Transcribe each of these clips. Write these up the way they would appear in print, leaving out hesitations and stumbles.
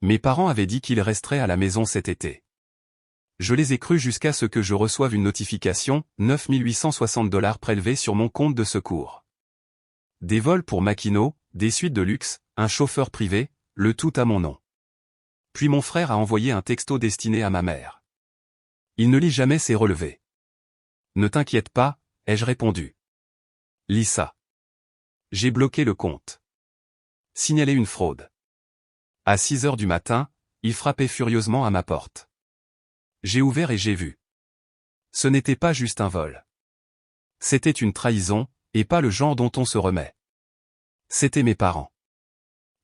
Mes parents avaient dit qu'ils resteraient à la maison cet été. Je les ai crus jusqu'à ce que je reçoive une notification, 9860 $ prélevés sur mon compte de secours. Des vols pour Makino, des suites de luxe, un chauffeur privé, le tout à mon nom. Puis mon frère a envoyé un texto destiné à ma mère. Il ne lit jamais ses relevés. Ne t'inquiète pas, ai-je répondu. Lis ça. J'ai bloqué le compte. Signalé une fraude. À 6 heures du matin, il frappait furieusement à ma porte. J'ai ouvert et j'ai vu. Ce n'était pas juste un vol. C'était une trahison, et pas le genre dont on se remet. C'étaient mes parents.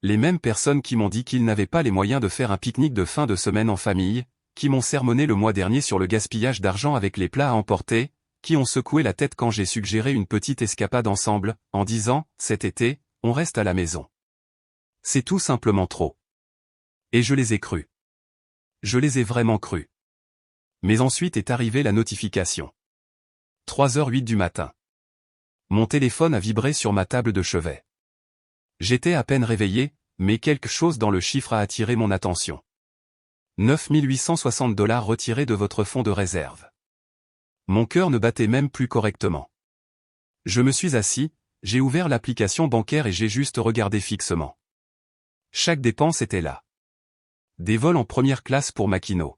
Les mêmes personnes qui m'ont dit qu'ils n'avaient pas les moyens de faire un pique-nique de fin de semaine en famille, qui m'ont sermonné le mois dernier sur le gaspillage d'argent avec les plats à emporter, qui ont secoué la tête quand j'ai suggéré une petite escapade ensemble, en disant, cet été, on reste à la maison. C'est tout simplement trop. Et je les ai crus. Je les ai vraiment crus. Mais ensuite est arrivée la notification. 3h08 du matin. Mon téléphone a vibré sur ma table de chevet. J'étais à peine réveillé, mais quelque chose dans le chiffre a attiré mon attention. 9860 $ retirés de votre fonds de réserve. Mon cœur ne battait même plus correctement. Je me suis assis, j'ai ouvert l'application bancaire et j'ai juste regardé fixement. Chaque dépense était là. Des vols en première classe pour Makino.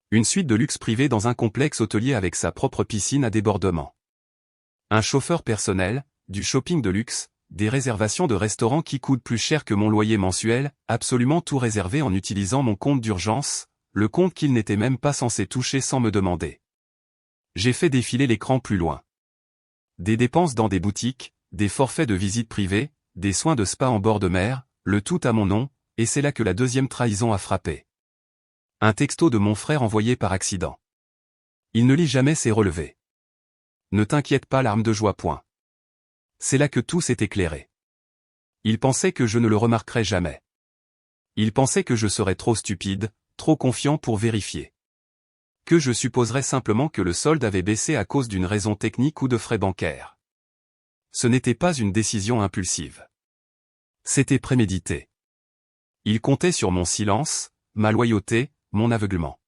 Une suite de luxe privé dans un complexe hôtelier avec sa propre piscine à débordement. Un chauffeur personnel, du shopping de luxe, des réservations de restaurants qui coûtent plus cher que mon loyer mensuel, absolument tout réservé en utilisant mon compte d'urgence, le compte qu'il n'était même pas censé toucher sans me demander. J'ai fait défiler l'écran plus loin. Des dépenses dans des boutiques, des forfaits de visite privée, des soins de spa en bord de mer, le tout à mon nom, et c'est là que la deuxième trahison a frappé. Un texto de mon frère envoyé par accident. Il ne lit jamais ses relevés. Ne t'inquiète pas, larme de joie. C'est là que tout s'est éclairé. Il pensait que je ne le remarquerais jamais. Il pensait que je serais trop stupide, trop confiant pour vérifier. Que je supposerais simplement que le solde avait baissé à cause d'une raison technique ou de frais bancaires. Ce n'était pas une décision impulsive. C'était prémédité. Ils comptaient sur mon silence, ma loyauté, mon aveuglement.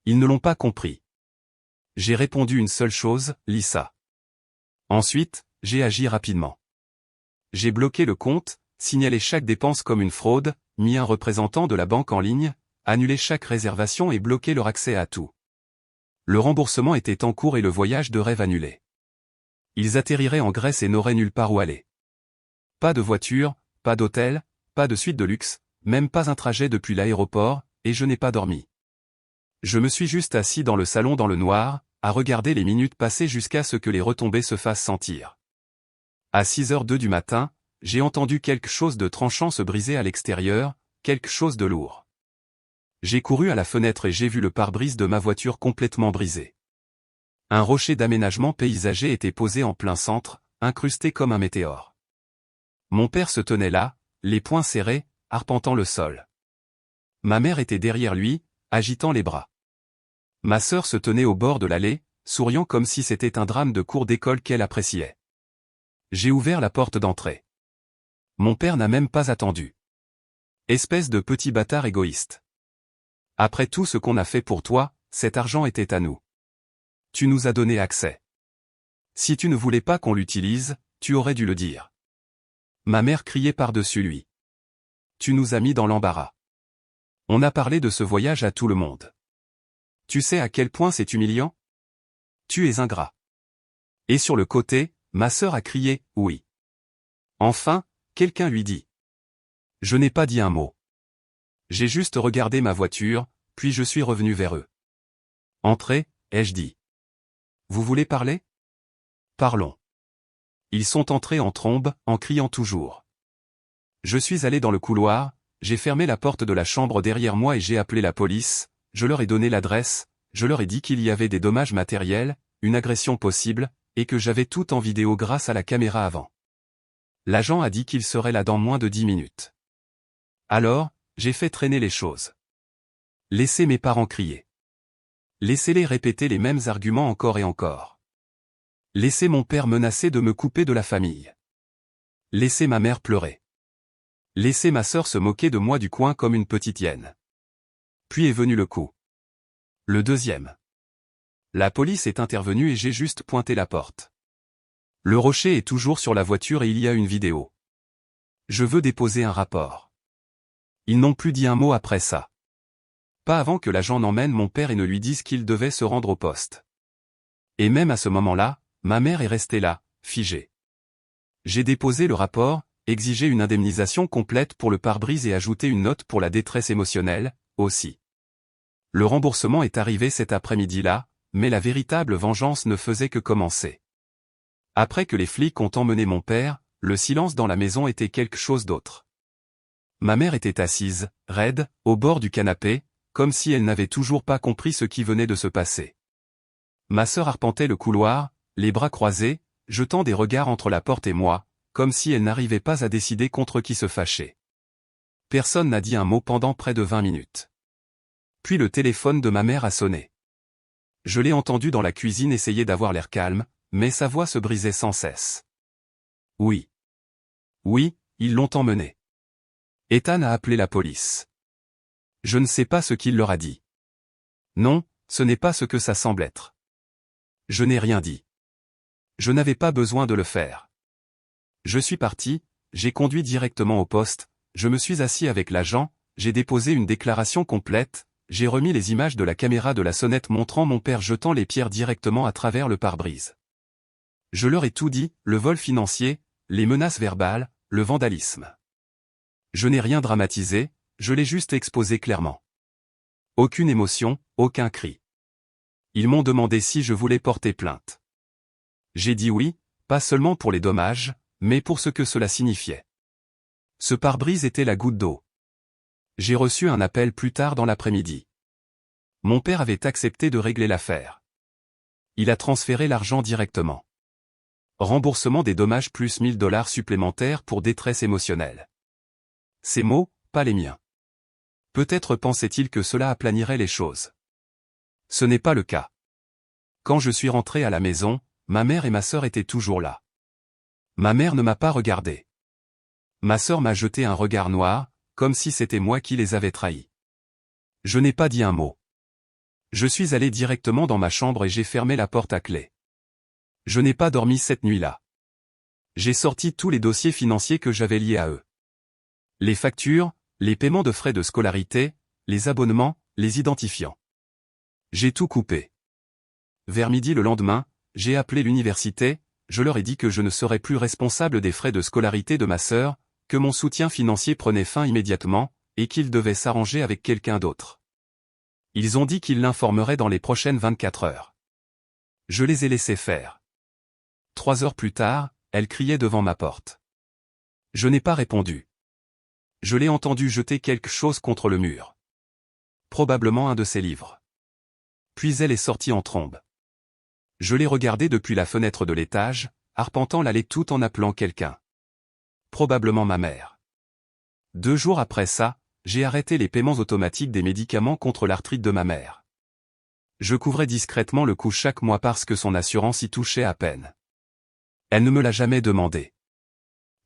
Ils ne l'ont pas compris. J'ai répondu une seule chose, lis ça. Ensuite, j'ai agi rapidement. J'ai bloqué le compte, signalé chaque dépense comme une fraude, mis un représentant de la banque en ligne, annulé chaque réservation et bloqué leur accès à tout. Le remboursement était en cours et le voyage de rêve annulé. Ils atterriraient en Grèce et n'auraient nulle part où aller. Pas de voiture, pas d'hôtel, pas de suite de luxe, même pas un trajet depuis l'aéroport, et je n'ai pas dormi. Je me suis juste assis dans le salon dans le noir, à regarder les minutes passer jusqu'à ce que les retombées se fassent sentir. À 6h02 du matin, j'ai entendu quelque chose de tranchant se briser à l'extérieur, quelque chose de lourd. J'ai couru à la fenêtre et j'ai vu le pare-brise de ma voiture complètement brisé. Un rocher d'aménagement paysager était posé en plein centre, incrusté comme un météore. Mon père se tenait là, les poings serrés, arpentant le sol. Ma mère était derrière lui, agitant les bras. Ma sœur se tenait au bord de l'allée, souriant comme si c'était un drame de cours d'école qu'elle appréciait. J'ai ouvert la porte d'entrée. Mon père n'a même pas attendu. Espèce de petit bâtard égoïste. Après tout ce qu'on a fait pour toi, cet argent était à nous. Tu nous as donné accès. Si tu ne voulais pas qu'on l'utilise, tu aurais dû le dire. Ma mère criait par-dessus lui. Tu nous as mis dans l'embarras. On a parlé de ce voyage à tout le monde. Tu sais à quel point c'est humiliant? Tu es ingrat. Et sur le côté, ma sœur a crié, oui. Enfin, quelqu'un lui dit. Je n'ai pas dit un mot. J'ai juste regardé ma voiture, puis je suis revenu vers eux. Entrez, ai-je dit. Vous voulez parler? Parlons. Ils sont entrés en trombe, en criant toujours. Je suis allé dans le couloir, j'ai fermé la porte de la chambre derrière moi et j'ai appelé la police, je leur ai donné l'adresse, je leur ai dit qu'il y avait des dommages matériels, une agression possible, et que j'avais tout en vidéo grâce à la caméra avant. L'agent a dit qu'il serait là dans moins de 10 minutes. Alors, j'ai fait traîner les choses. Laissez mes parents crier. Laissez-les répéter les mêmes arguments encore et encore. Laissez mon père menacer de me couper de la famille. Laissez ma mère pleurer. Laisser ma sœur se moquer de moi du coin comme une petite hyène. Puis est venu le coup. Le deuxième. La police est intervenue et j'ai juste pointé la porte. Le rocher est toujours sur la voiture et il y a une vidéo. Je veux déposer un rapport. Ils n'ont plus dit un mot après ça. Pas avant que l'agent n'emmène mon père et ne lui dise qu'il devait se rendre au poste. Et même à ce moment-là, ma mère est restée là, figée. J'ai déposé le rapport, exigé une indemnisation complète pour le pare-brise et ajouté une note pour la détresse émotionnelle, aussi. Le remboursement est arrivé cet après-midi-là, mais la véritable vengeance ne faisait que commencer. Après que les flics ont emmené mon père, le silence dans la maison était quelque chose d'autre. Ma mère était assise, raide, au bord du canapé, comme si elle n'avait toujours pas compris ce qui venait de se passer. Ma sœur arpentait le couloir, les bras croisés, jetant des regards entre la porte et moi, comme si elle n'arrivait pas à décider contre qui se fâcher. Personne n'a dit un mot pendant près de 20 minutes. Puis le téléphone de ma mère a sonné. Je l'ai entendu dans la cuisine essayer d'avoir l'air calme, mais sa voix se brisait sans cesse. Oui. Oui, ils l'ont emmené. Ethan a appelé la police. Je ne sais pas ce qu'il leur a dit. Non, ce n'est pas ce que ça semble être. Je n'ai rien dit. Je n'avais pas besoin de le faire. Je suis parti, j'ai conduit directement au poste, je me suis assis avec l'agent, j'ai déposé une déclaration complète, j'ai remis les images de la caméra de la sonnette montrant mon père jetant les pierres directement à travers le pare-brise. Je leur ai tout dit, le vol financier, les menaces verbales, le vandalisme. Je n'ai rien dramatisé, je l'ai juste exposé clairement. Aucune émotion, aucun cri. Ils m'ont demandé si je voulais porter plainte. J'ai dit oui, pas seulement pour les dommages, mais pour ce que cela signifiait. Ce pare-brise était la goutte d'eau. J'ai reçu un appel plus tard dans l'après-midi. Mon père avait accepté de régler l'affaire. Il a transféré l'argent directement. Remboursement des dommages plus $1000 supplémentaires pour détresse émotionnelle. Ces mots, pas les miens. Peut-être pensait-il que cela aplanirait les choses. Ce n'est pas le cas. Quand je suis rentré à la maison, ma mère et ma sœur étaient toujours là. Ma mère ne m'a pas regardé. Ma sœur m'a jeté un regard noir, comme si c'était moi qui les avais trahis. Je n'ai pas dit un mot. Je suis allé directement dans ma chambre et j'ai fermé la porte à clé. Je n'ai pas dormi cette nuit-là. J'ai sorti tous les dossiers financiers que j'avais liés à eux. Les factures, les paiements de frais de scolarité, les abonnements, les identifiants. J'ai tout coupé. Vers midi le lendemain, j'ai appelé l'université, je leur ai dit que je ne serais plus responsable des frais de scolarité de ma sœur, que mon soutien financier prenait fin immédiatement, et qu'ils devaient s'arranger avec quelqu'un d'autre. Ils ont dit qu'ils l'informeraient dans les prochaines 24 heures. Je les ai laissés faire. 3 heures plus tard, elle criait devant ma porte. Je n'ai pas répondu. Je l'ai entendu jeter quelque chose contre le mur. Probablement un de ses livres. Puis elle est sortie en trombe. Je l'ai regardée depuis la fenêtre de l'étage, arpentant l'allée tout en appelant quelqu'un. Probablement ma mère. 2 jours après ça, j'ai arrêté les paiements automatiques des médicaments contre l'arthrite de ma mère. Je couvrais discrètement le coût chaque mois parce que son assurance y touchait à peine. Elle ne me l'a jamais demandé.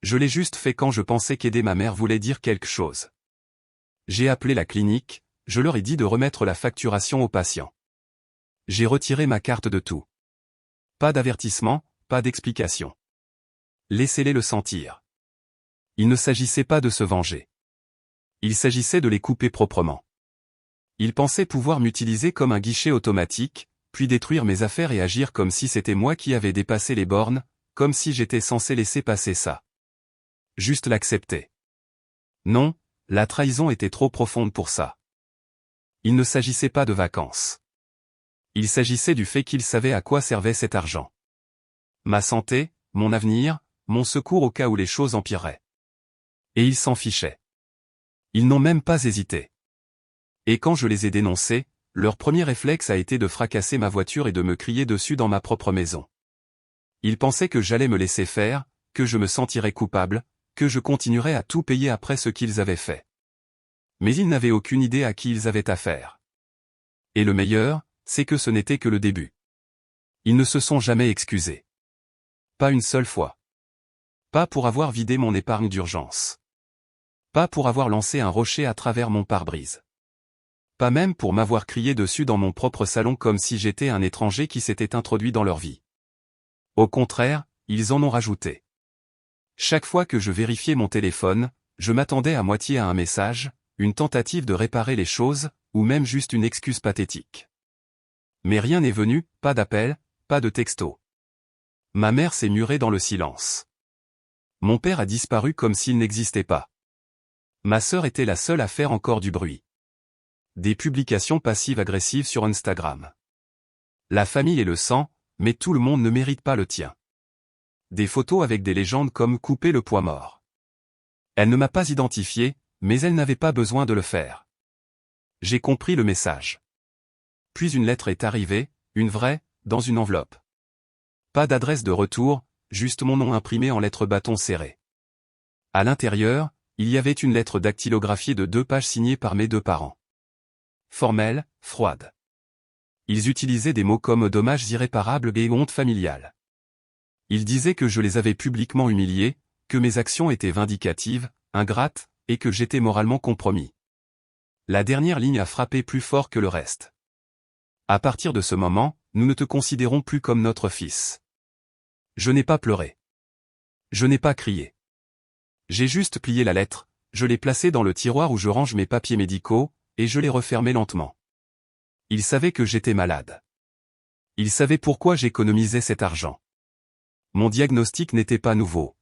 Je l'ai juste fait quand je pensais qu'aider ma mère voulait dire quelque chose. J'ai appelé la clinique, je leur ai dit de remettre la facturation aux patients. J'ai retiré ma carte de tout. Pas d'avertissement, pas d'explication. Laissez-les le sentir. Il ne s'agissait pas de se venger. Il s'agissait de les couper proprement. Ils pensaient pouvoir m'utiliser comme un guichet automatique, puis détruire mes affaires et agir comme si c'était moi qui avais dépassé les bornes, comme si j'étais censé laisser passer ça. Juste l'accepter. Non, la trahison était trop profonde pour ça. Il ne s'agissait pas de vacances. Il s'agissait du fait qu'ils savaient à quoi servait cet argent. Ma santé, mon avenir, mon secours au cas où les choses empireraient. Et ils s'en fichaient. Ils n'ont même pas hésité. Et quand je les ai dénoncés, leur premier réflexe a été de fracasser ma voiture et de me crier dessus dans ma propre maison. Ils pensaient que j'allais me laisser faire, que je me sentirais coupable, que je continuerais à tout payer après ce qu'ils avaient fait. Mais ils n'avaient aucune idée à qui ils avaient affaire. Et le meilleur, c'est que ce n'était que le début. Ils ne se sont jamais excusés. Pas une seule fois. Pas pour avoir vidé mon épargne d'urgence. Pas pour avoir lancé un rocher à travers mon pare-brise. Pas même pour m'avoir crié dessus dans mon propre salon comme si j'étais un étranger qui s'était introduit dans leur vie. Au contraire, ils en ont rajouté. Chaque fois que je vérifiais mon téléphone, je m'attendais à moitié à un message, une tentative de réparer les choses, ou même juste une excuse pathétique. Mais rien n'est venu, pas d'appel, pas de texto. Ma mère s'est murée dans le silence. Mon père a disparu comme s'il n'existait pas. Ma sœur était la seule à faire encore du bruit. Des publications passives-agressives sur Instagram. La famille est le sang, mais tout le monde ne mérite pas le tien. Des photos avec des légendes comme couper le poids mort. Elle ne m'a pas identifié, mais elle n'avait pas besoin de le faire. J'ai compris le message. Puis une lettre est arrivée, une vraie, dans une enveloppe. Pas d'adresse de retour, juste mon nom imprimé en lettres bâton serrées. À l'intérieur, il y avait une lettre dactylographiée de 2 pages signée par mes 2 parents. Formelle, froide. Ils utilisaient des mots comme dommages irréparables et honte familiale. Ils disaient que je les avais publiquement humiliés, que mes actions étaient vindicatives, ingrates, et que j'étais moralement compromis. La dernière ligne a frappé plus fort que le reste. À partir de ce moment, nous ne te considérons plus comme notre fils. Je n'ai pas pleuré. Je n'ai pas crié. J'ai juste plié la lettre, je l'ai placée dans le tiroir où je range mes papiers médicaux, et je l'ai refermée lentement. Ils savaient que j'étais malade. Ils savaient pourquoi j'économisais cet argent. Mon diagnostic n'était pas nouveau.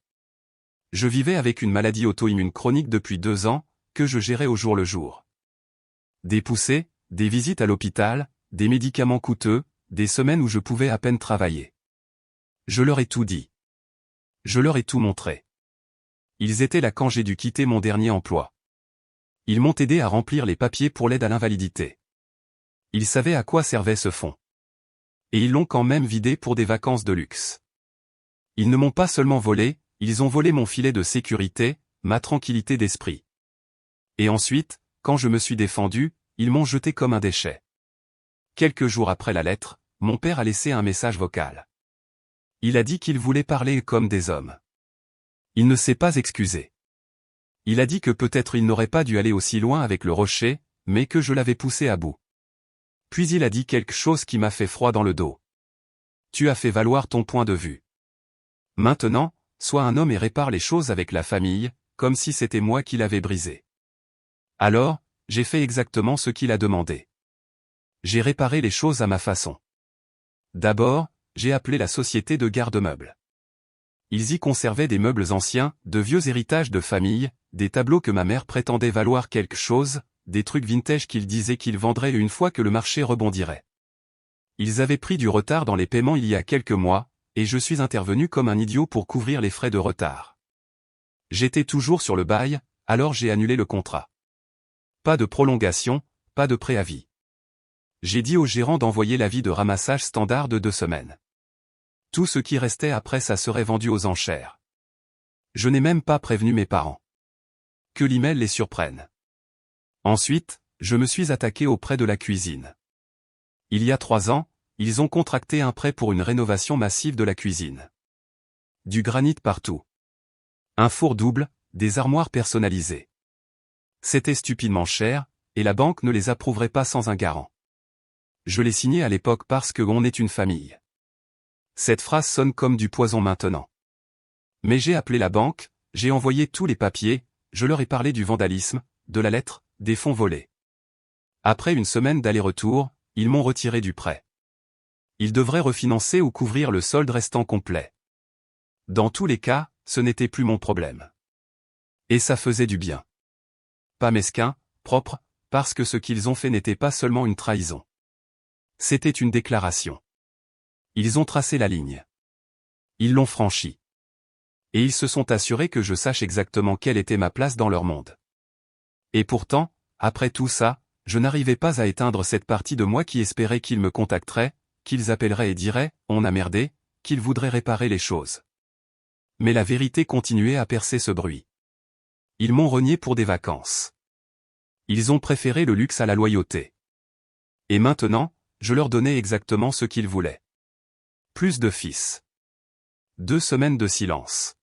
Je vivais avec une maladie auto-immune chronique depuis 2 ans, que je gérais au jour le jour. Des poussées, des visites à l'hôpital, des médicaments coûteux, des semaines où je pouvais à peine travailler. Je leur ai tout dit. Je leur ai tout montré. Ils étaient là quand j'ai dû quitter mon dernier emploi. Ils m'ont aidé à remplir les papiers pour l'aide à l'invalidité. Ils savaient à quoi servait ce fonds. Et ils l'ont quand même vidé pour des vacances de luxe. Ils ne m'ont pas seulement volé, ils ont volé mon filet de sécurité, ma tranquillité d'esprit. Et ensuite, quand je me suis défendu, ils m'ont jeté comme un déchet. Quelques jours après la lettre, mon père a laissé un message vocal. Il a dit qu'il voulait parler comme des hommes. Il ne s'est pas excusé. Il a dit que peut-être il n'aurait pas dû aller aussi loin avec le rocher, mais que je l'avais poussé à bout. Puis il a dit quelque chose qui m'a fait froid dans le dos. Tu as fait valoir ton point de vue. Maintenant, sois un homme et répare les choses avec la famille, comme si c'était moi qui l'avais brisé. Alors, j'ai fait exactement ce qu'il a demandé. J'ai réparé les choses à ma façon. D'abord, j'ai appelé la société de garde-meubles. Ils y conservaient des meubles anciens, de vieux héritages de famille, des tableaux que ma mère prétendait valoir quelque chose, des trucs vintage qu'ils disaient qu'ils vendraient une fois que le marché rebondirait. Ils avaient pris du retard dans les paiements il y a quelques mois, et je suis intervenu comme un idiot pour couvrir les frais de retard. J'étais toujours sur le bail, alors j'ai annulé le contrat. Pas de prolongation, pas de préavis. J'ai dit au gérant d'envoyer l'avis de ramassage standard de 2 semaines. Tout ce qui restait après ça serait vendu aux enchères. Je n'ai même pas prévenu mes parents. Que l'email les surprenne. Ensuite, je me suis attaqué au prêt de la cuisine. Il y a 3 ans, ils ont contracté un prêt pour une rénovation massive de la cuisine. Du granit partout. Un four double, des armoires personnalisées. C'était stupidement cher, et la banque ne les approuverait pas sans un garant. Je l'ai signé à l'époque parce que on est une famille. Cette phrase sonne comme du poison maintenant. Mais j'ai appelé la banque, j'ai envoyé tous les papiers, je leur ai parlé du vandalisme, de la lettre, des fonds volés. Après une semaine d'aller-retour, ils m'ont retiré du prêt. Ils devraient refinancer ou couvrir le solde restant complet. Dans tous les cas, ce n'était plus mon problème. Et ça faisait du bien. Pas mesquin, propre, parce que ce qu'ils ont fait n'était pas seulement une trahison. C'était une déclaration. Ils ont tracé la ligne. Ils l'ont franchie. Et ils se sont assurés que je sache exactement quelle était ma place dans leur monde. Et pourtant, après tout ça, je n'arrivais pas à éteindre cette partie de moi qui espérait qu'ils me contacteraient, qu'ils appelleraient et diraient « on a merdé », qu'ils voudraient réparer les choses. Mais la vérité continuait à percer ce bruit. Ils m'ont renié pour des vacances. Ils ont préféré le luxe à la loyauté. Et maintenant, je leur donnais exactement ce qu'ils voulaient. Plus de fils. 2 semaines de silence.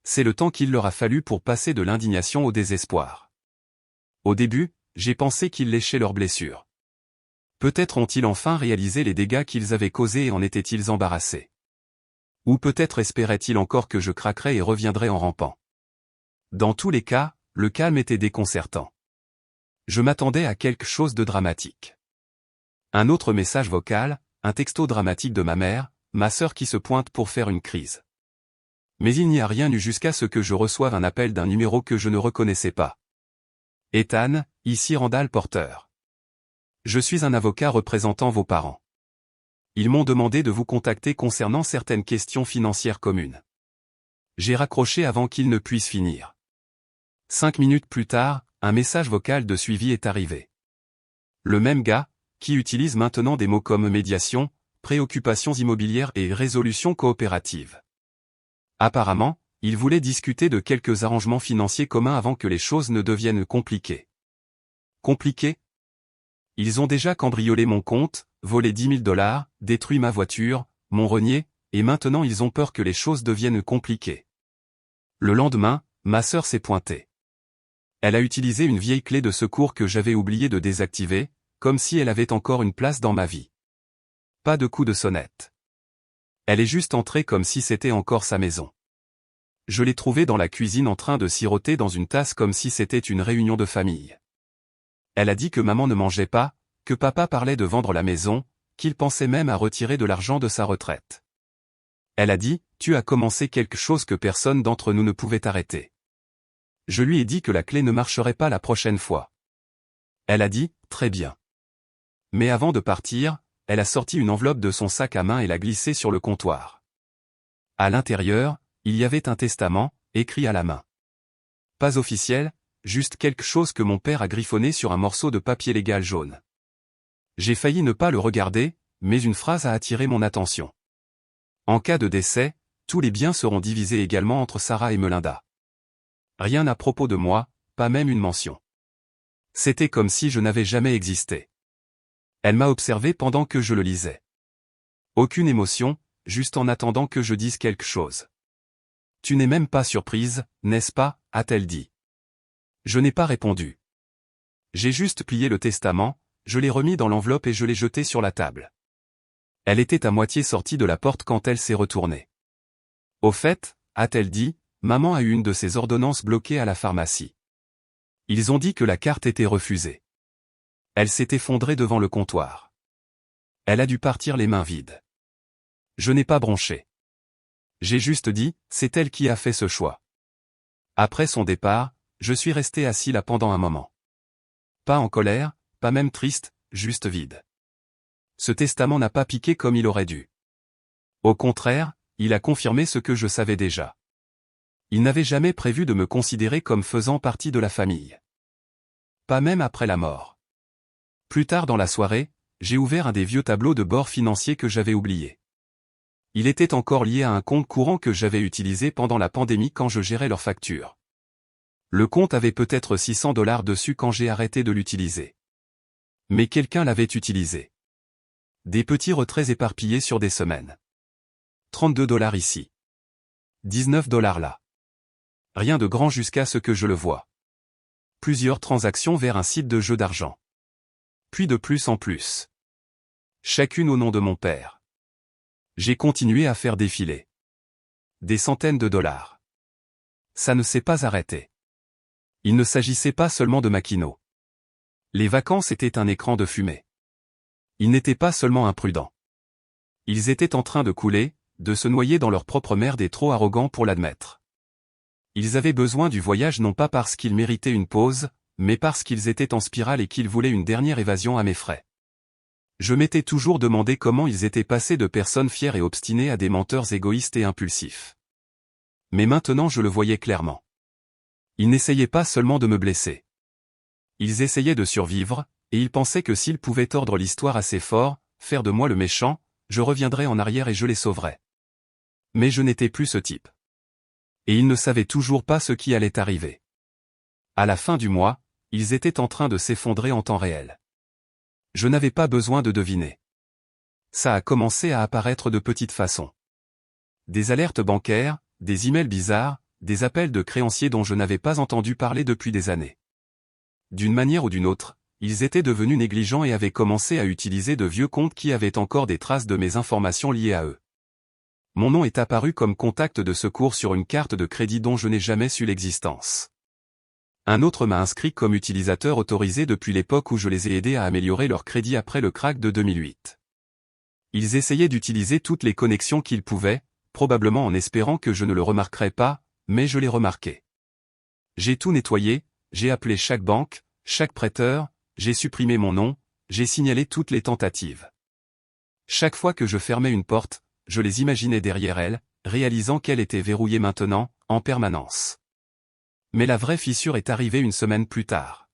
C'est le temps qu'il leur a fallu pour passer de l'indignation au désespoir. Au début, j'ai pensé qu'ils léchaient leurs blessures. Peut-être ont-ils enfin réalisé les dégâts qu'ils avaient causés et en étaient-ils embarrassés. Ou peut-être espéraient-ils encore que je craquerais et reviendrais en rampant. Dans tous les cas, le calme était déconcertant. Je m'attendais à quelque chose de dramatique. Un autre message vocal, un texto dramatique de ma sœur qui se pointe pour faire une crise. Mais il n'y a rien eu jusqu'à ce que je reçoive un appel d'un numéro que je ne reconnaissais pas. Ethan, ici Randall Porter. Je suis un avocat représentant vos parents. Ils m'ont demandé de vous contacter concernant certaines questions financières communes. J'ai raccroché avant qu'ils ne puissent finir. 5 minutes plus tard, un message vocal de suivi est arrivé. Le même gars, qui utilise maintenant des mots comme médiation, préoccupations immobilières et résolution coopérative. Apparemment, il voulait discuter de quelques arrangements financiers communs avant que les choses ne deviennent compliquées. Compliquées ? Ils ont déjà cambriolé mon compte, volé 10 000 $, détruit ma voiture, m'ont renié, et maintenant ils ont peur que les choses deviennent compliquées. Le lendemain, ma sœur s'est pointée. Elle a utilisé une vieille clé de secours que j'avais oublié de désactiver, comme si elle avait encore une place dans ma vie. Pas de coup de sonnette. Elle est juste entrée comme si c'était encore sa maison. Je l'ai trouvée dans la cuisine en train de siroter dans une tasse comme si c'était une réunion de famille. Elle a dit que maman ne mangeait pas, que papa parlait de vendre la maison, qu'il pensait même à retirer de l'argent de sa retraite. Elle a dit, tu as commencé quelque chose que personne d'entre nous ne pouvait arrêter. Je lui ai dit que la clé ne marcherait pas la prochaine fois. Elle a dit, très bien. Mais avant de partir, elle a sorti une enveloppe de son sac à main et l'a glissée sur le comptoir. À l'intérieur, il y avait un testament, écrit à la main. Pas officiel, juste quelque chose que mon père a griffonné sur un morceau de papier légal jaune. J'ai failli ne pas le regarder, mais une phrase a attiré mon attention. En cas de décès, tous les biens seront divisés également entre Sarah et Melinda. Rien à propos de moi, pas même une mention. C'était comme si je n'avais jamais existé. Elle m'a observé pendant que je le lisais. Aucune émotion, juste en attendant que je dise quelque chose. Tu n'es même pas surprise, n'est-ce pas, a-t-elle dit. Je n'ai pas répondu. J'ai juste plié le testament, je l'ai remis dans l'enveloppe et je l'ai jeté sur la table. Elle était à moitié sortie de la porte quand elle s'est retournée. Au fait, a-t-elle dit, maman a eu une de ses ordonnances bloquées à la pharmacie. Ils ont dit que la carte était refusée. Elle s'est effondrée devant le comptoir. Elle a dû partir les mains vides. Je n'ai pas bronché. J'ai juste dit, c'est elle qui a fait ce choix. Après son départ, je suis resté assis là pendant un moment. Pas en colère, pas même triste, juste vide. Ce testament n'a pas piqué comme il aurait dû. Au contraire, il a confirmé ce que je savais déjà. Il n'avait jamais prévu de me considérer comme faisant partie de la famille. Pas même après la mort. Plus tard dans la soirée, j'ai ouvert un des vieux tableaux de bord financiers que j'avais oubliés. Il était encore lié à un compte courant que j'avais utilisé pendant la pandémie quand je gérais leurs factures. Le compte avait peut-être 600 $ dessus quand j'ai arrêté de l'utiliser. Mais quelqu'un l'avait utilisé. Des petits retraits éparpillés sur des semaines. 32 $ ici. 19 $ là. Rien de grand jusqu'à ce que je le vois. Plusieurs transactions vers un site de jeu d'argent. Puis de plus en plus. Chacune au nom de mon père. J'ai continué à faire défiler. Des centaines de dollars. Ça ne s'est pas arrêté. Il ne s'agissait pas seulement de Makino. Les vacances étaient un écran de fumée. Ils n'étaient pas seulement imprudents. Ils étaient en train de couler, de se noyer dans leur propre merde et trop arrogants pour l'admettre. Ils avaient besoin du voyage non pas parce qu'ils méritaient une pause, mais parce qu'ils étaient en spirale et qu'ils voulaient une dernière évasion à mes frais. Je m'étais toujours demandé comment ils étaient passés de personnes fières et obstinées à des menteurs égoïstes et impulsifs. Mais maintenant je le voyais clairement. Ils n'essayaient pas seulement de me blesser. Ils essayaient de survivre, et ils pensaient que s'ils pouvaient tordre l'histoire assez fort, faire de moi le méchant, je reviendrais en arrière et je les sauverais. Mais je n'étais plus ce type. Et ils ne savaient toujours pas ce qui allait arriver. À la fin du mois, ils étaient en train de s'effondrer en temps réel. Je n'avais pas besoin de deviner. Ça a commencé à apparaître de petites façons. Des alertes bancaires, des emails bizarres, des appels de créanciers dont je n'avais pas entendu parler depuis des années. D'une manière ou d'une autre, ils étaient devenus négligents et avaient commencé à utiliser de vieux comptes qui avaient encore des traces de mes informations liées à eux. Mon nom est apparu comme contact de secours sur une carte de crédit dont je n'ai jamais su l'existence. Un autre m'a inscrit comme utilisateur autorisé depuis l'époque où je les ai aidés à améliorer leur crédit après le krach de 2008. Ils essayaient d'utiliser toutes les connexions qu'ils pouvaient, probablement en espérant que je ne le remarquerais pas, mais je l'ai remarqué. J'ai tout nettoyé, j'ai appelé chaque banque, chaque prêteur, j'ai supprimé mon nom, j'ai signalé toutes les tentatives. Chaque fois que je fermais une porte, je les imaginais derrière elle, réalisant qu'elle était verrouillée maintenant, en permanence. Mais la vraie fissure est arrivée une semaine plus tard.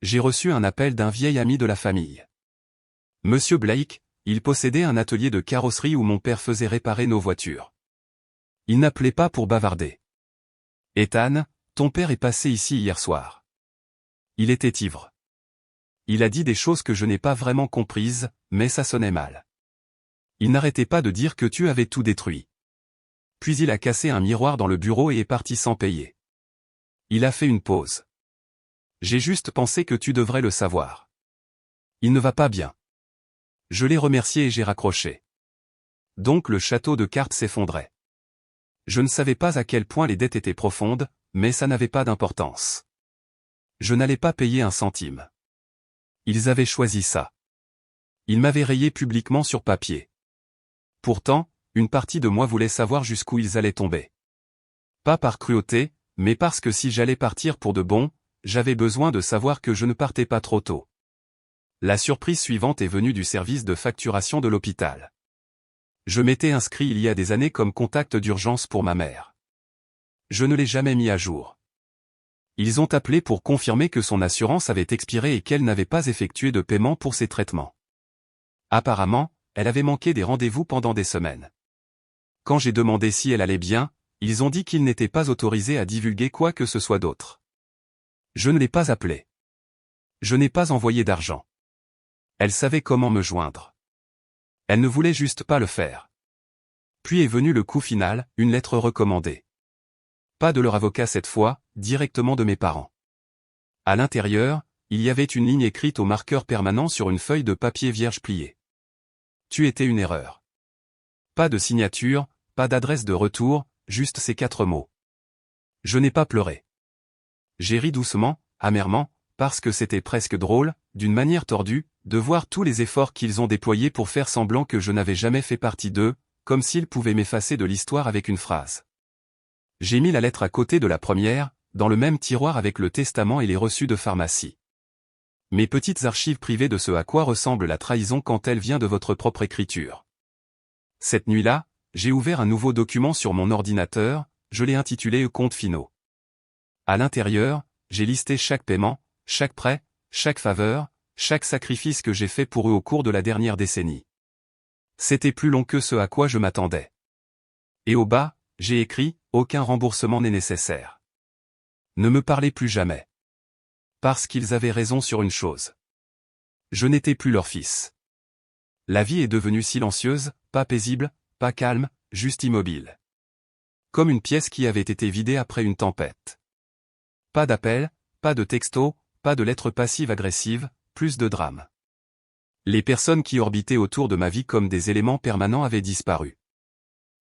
J'ai reçu un appel d'un vieil ami de la famille. Monsieur Blake, il possédait un atelier de carrosserie où mon père faisait réparer nos voitures. Il n'appelait pas pour bavarder. Ethan, ton père est passé ici hier soir. Il était ivre. Il a dit des choses que je n'ai pas vraiment comprises, mais ça sonnait mal. Il n'arrêtait pas de dire que tu avais tout détruit. Puis il a cassé un miroir dans le bureau et est parti sans payer. Il a fait une pause. J'ai juste pensé que tu devrais le savoir. Il ne va pas bien. Je l'ai remercié et j'ai raccroché. Donc le château de cartes s'effondrait. Je ne savais pas à quel point les dettes étaient profondes, mais ça n'avait pas d'importance. Je n'allais pas payer un centime. Ils avaient choisi ça. Ils m'avaient rayé publiquement sur papier. Pourtant, une partie de moi voulait savoir jusqu'où ils allaient tomber. Pas par cruauté, mais parce que si j'allais partir pour de bon, j'avais besoin de savoir que je ne partais pas trop tôt. La surprise suivante est venue du service de facturation de l'hôpital. Je m'étais inscrit il y a des années comme contact d'urgence pour ma mère. Je ne l'ai jamais mis à jour. Ils ont appelé pour confirmer que son assurance avait expiré et qu'elle n'avait pas effectué de paiement pour ses traitements. Apparemment, elle avait manqué des rendez-vous pendant des semaines. Quand j'ai demandé si elle allait bien, ils ont dit qu'ils n'étaient pas autorisés à divulguer quoi que ce soit d'autre. Je ne l'ai pas appelée. Je n'ai pas envoyé d'argent. Elle savait comment me joindre. Elle ne voulait juste pas le faire. Puis est venu le coup final, une lettre recommandée. Pas de leur avocat cette fois, directement de mes parents. À l'intérieur, il y avait une ligne écrite au marqueur permanent sur une feuille de papier vierge pliée. Tu étais une erreur. Pas de signature, pas d'adresse de retour, juste ces 4 mots. Je n'ai pas pleuré. J'ai ri doucement, amèrement, parce que c'était presque drôle, d'une manière tordue, de voir tous les efforts qu'ils ont déployés pour faire semblant que je n'avais jamais fait partie d'eux, comme s'ils pouvaient m'effacer de l'histoire avec une phrase. J'ai mis la lettre à côté de la première, dans le même tiroir avec le testament et les reçus de pharmacie. Mes petites archives privées de ce à quoi ressemble la trahison quand elle vient de votre propre écriture. Cette nuit-là, j'ai ouvert un nouveau document sur mon ordinateur, je l'ai intitulé « Comptes finaux ». À l'intérieur, j'ai listé chaque paiement, chaque prêt, chaque faveur, chaque sacrifice que j'ai fait pour eux au cours de la dernière décennie. C'était plus long que ce à quoi je m'attendais. Et au bas, j'ai écrit « Aucun remboursement n'est nécessaire. Ne me parlez plus jamais. » Parce qu'ils avaient raison sur une chose. Je n'étais plus leur fils. La vie est devenue silencieuse, pas paisible, pas calme, juste immobile. Comme une pièce qui avait été vidée après une tempête. Pas d'appel, pas de texto, pas de lettres passives-agressives, plus de drame. Les personnes qui orbitaient autour de ma vie comme des éléments permanents avaient disparu.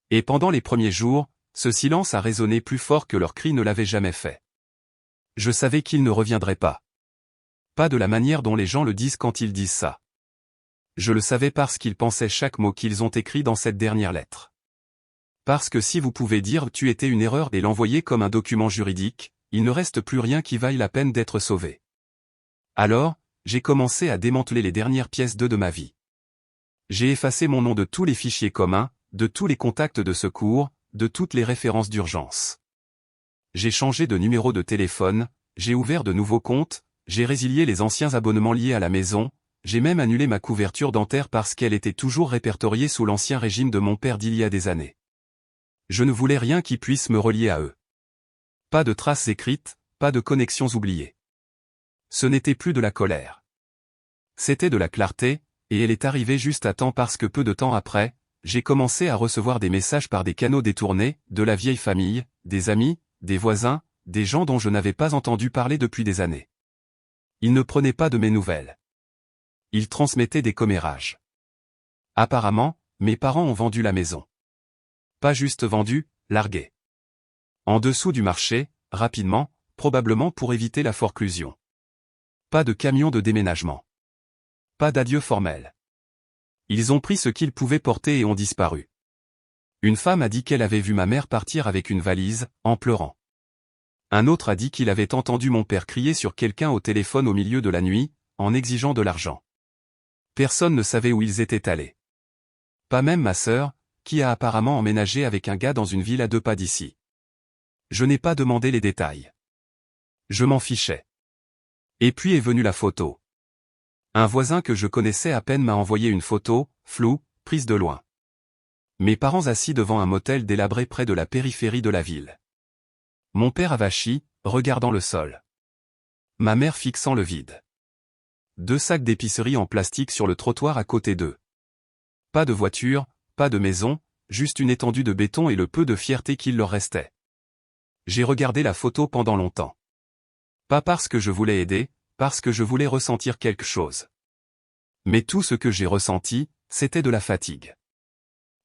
Et pendant les premiers jours, ce silence a résonné plus fort que leurs cris ne l'avaient jamais fait. Je savais qu'ils ne reviendraient pas. Pas de la manière dont les gens le disent quand ils disent ça. Je le savais parce qu'ils pensaient chaque mot qu'ils ont écrit dans cette dernière lettre. Parce que si vous pouvez dire « tu étais une erreur » et l'envoyer comme un document juridique, il ne reste plus rien qui vaille la peine d'être sauvé. Alors, j'ai commencé à démanteler les dernières pièces de ma vie. J'ai effacé mon nom de tous les fichiers communs, de tous les contacts de secours, de toutes les références d'urgence. J'ai changé de numéro de téléphone, j'ai ouvert de nouveaux comptes, j'ai résilié les anciens abonnements liés à la maison, j'ai même annulé ma couverture dentaire parce qu'elle était toujours répertoriée sous l'ancien régime de mon père d'il y a des années. Je ne voulais rien qui puisse me relier à eux. Pas de traces écrites, pas de connexions oubliées. Ce n'était plus de la colère. C'était de la clarté, et elle est arrivée juste à temps parce que peu de temps après, j'ai commencé à recevoir des messages par des canaux détournés, de la vieille famille, des amis, des voisins, des gens dont je n'avais pas entendu parler depuis des années. Ils ne prenaient pas de mes nouvelles. Ils transmettaient des commérages. Apparemment, mes parents ont vendu la maison. Pas juste vendu, largué. En dessous du marché, rapidement, probablement pour éviter la forclusion. Pas de camion de déménagement. Pas d'adieu formel. Ils ont pris ce qu'ils pouvaient porter et ont disparu. Une femme a dit qu'elle avait vu ma mère partir avec une valise, en pleurant. Un autre a dit qu'il avait entendu mon père crier sur quelqu'un au téléphone au milieu de la nuit, en exigeant de l'argent. Personne ne savait où ils étaient allés. Pas même ma sœur, qui a apparemment emménagé avec un gars dans une ville à 2 pas d'ici. Je n'ai pas demandé les détails. Je m'en fichais. Et puis est venue la photo. Un voisin que je connaissais à peine m'a envoyé une photo, floue, prise de loin. Mes parents assis devant un motel délabré près de la périphérie de la ville. Mon père avachi, regardant le sol. Ma mère fixant le vide. 2 sacs d'épicerie en plastique sur le trottoir à côté d'eux. Pas de voiture, pas de maison, juste une étendue de béton et le peu de fierté qu'il leur restait. J'ai regardé la photo pendant longtemps. Pas parce que je voulais aider, parce que je voulais ressentir quelque chose. Mais tout ce que j'ai ressenti, c'était de la fatigue.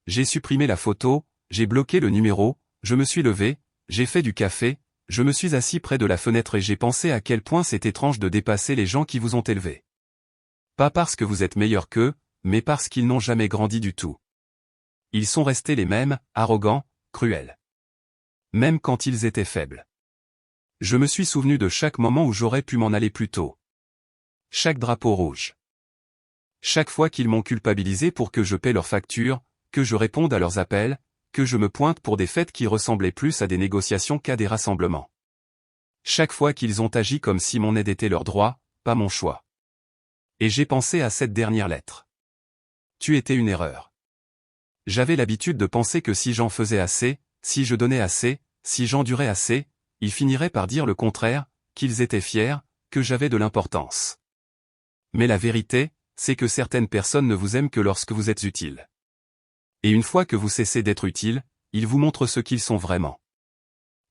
J'ai supprimé la photo, j'ai bloqué le numéro, je me suis levé, j'ai fait du café, je me suis assis près de la fenêtre et j'ai pensé à quel point c'est étrange de dépasser les gens qui vous ont élevé. Pas parce que vous êtes meilleur qu'eux, mais parce qu'ils n'ont jamais grandi du tout. Ils sont restés les mêmes, arrogants, cruels. Même quand ils étaient faibles. Je me suis souvenu de chaque moment où j'aurais pu m'en aller plus tôt. Chaque drapeau rouge. Chaque fois qu'ils m'ont culpabilisé pour que je paie leurs factures, que je réponde à leurs appels, que je me pointe pour des fêtes qui ressemblaient plus à des négociations qu'à des rassemblements. Chaque fois qu'ils ont agi comme si mon aide était leur droit, pas mon choix. Et j'ai pensé à cette dernière lettre. Tu étais une erreur. J'avais l'habitude de penser que si j'en faisais assez, si je donnais assez, si j'endurais assez, ils finiraient par dire le contraire, qu'ils étaient fiers, que j'avais de l'importance. Mais la vérité, c'est que certaines personnes ne vous aiment que lorsque vous êtes utile. Et une fois que vous cessez d'être utile, ils vous montrent ce qu'ils sont vraiment.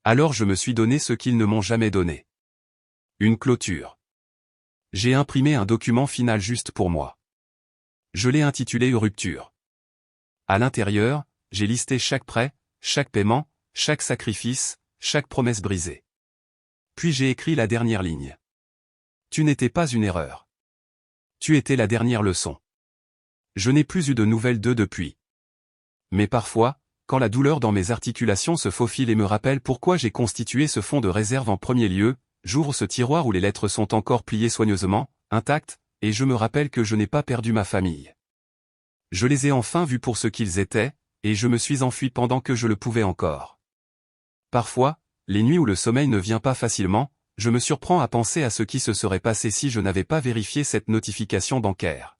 Alors je me suis donné ce qu'ils ne m'ont jamais donné. Une clôture. J'ai imprimé un document final juste pour moi. Je l'ai intitulé Rupture. À l'intérieur, j'ai listé chaque prêt, chaque paiement, chaque sacrifice, chaque promesse brisée. Puis j'ai écrit la dernière ligne. Tu n'étais pas une erreur. Tu étais la dernière leçon. Je n'ai plus eu de nouvelles d'eux depuis. Mais parfois, quand la douleur dans mes articulations se faufile et me rappelle pourquoi j'ai constitué ce fonds de réserve en premier lieu, j'ouvre ce tiroir où les lettres sont encore pliées soigneusement, intactes, et je me rappelle que je n'ai pas perdu ma famille. Je les ai enfin vus pour ce qu'ils étaient, et je me suis enfui pendant que je le pouvais encore. Parfois, les nuits où le sommeil ne vient pas facilement, je me surprends à penser à ce qui se serait passé si je n'avais pas vérifié cette notification bancaire.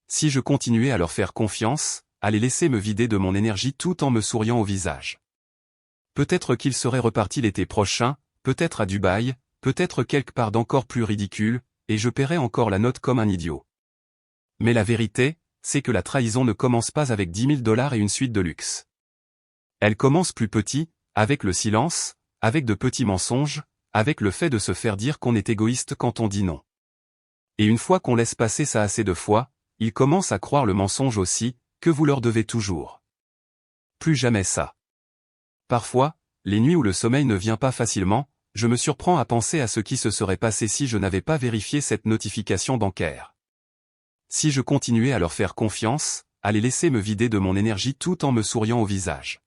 Si je continuais à leur faire confiance, à les laisser me vider de mon énergie tout en me souriant au visage. Peut-être qu'ils seraient repartis l'été prochain, peut-être à Dubaï, peut-être quelque part d'encore plus ridicule, et je paierais encore la note comme un idiot. Mais la vérité, c'est que la trahison ne commence pas avec 10 000 $ et une suite de luxe. Elle commence plus petit, avec le silence, avec de petits mensonges, avec le fait de se faire dire qu'on est égoïste quand on dit non. Et une fois qu'on laisse passer ça assez de fois, ils commencent à croire le mensonge aussi, que vous leur devez toujours. Plus jamais ça. Parfois, les nuits où le sommeil ne vient pas facilement, je me surprends à penser à ce qui se serait passé si je n'avais pas vérifié cette notification bancaire. Si je continuais à leur faire confiance, à les laisser me vider de mon énergie tout en me souriant au visage.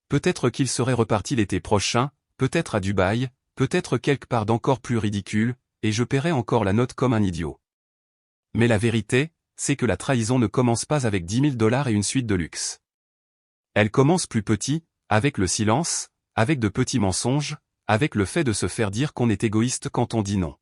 Peut-être qu'ils seraient repartis l'été prochain, peut-être à Dubaï, peut-être quelque part d'encore plus ridicule, et je paierais encore la note comme un idiot. Mais la vérité, c'est que la trahison ne commence pas avec 10 000 $ et une suite de luxe. Elle commence plus petit, avec le silence, avec de petits mensonges, avec le fait de se faire dire qu'on est égoïste quand on dit non.